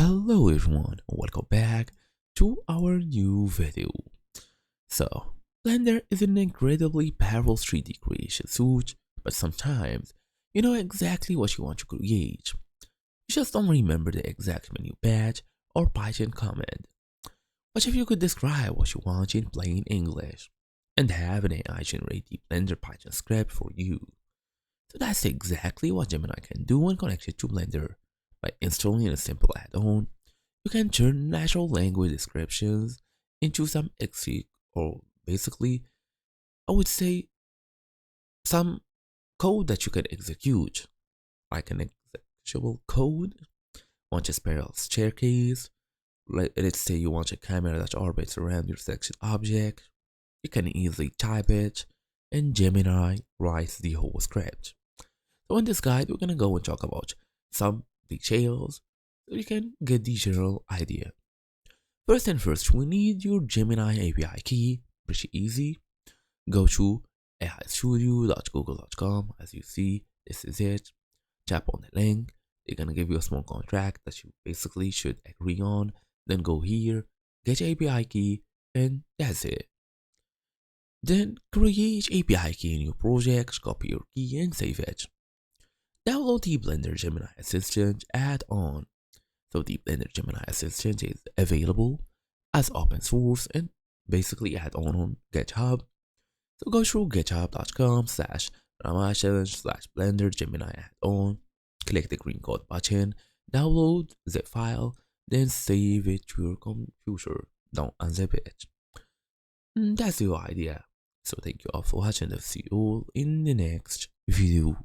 Hello everyone, welcome back to our new video. So, Blender is an incredibly powerful 3D creation tool, but sometimes you know exactly what you want to create. You just don't remember the exact menu badge or Python command. What if you could describe what you want in plain English and have an AI generate the Blender Python script for you? So that's exactly what Gemini can do when connected to Blender. By installing a simple add-on, you can turn natural language descriptions into some exec or basically, I would say, some code that you can execute, like an executable code. Want a spiral staircase? Let's say you want a camera that orbits around your section object. You can easily type it, and Gemini writes the whole script. So in this guide, we're gonna go and talk about some details so you can get the general idea. First and first, we need your Gemini API key. Pretty easy. Go to aistudio.google.com. As you see, this is it. Tap on the link. They're gonna give you a small contract that you basically should agree on. Then go here, get your API key, and that's it. Then create API key in your project, copy your key, and save it. Download the Blender Gemini Assistant add-on. So the Blender Gemini Assistant is available as open source and basically add-on GitHub. So go through github.com/ramachallenge/Blender Gemini add-on, click the green code button, download the file, then save it to your computer. Don't unzip it. That's your idea. So thank you all for watching and see you all in the next video.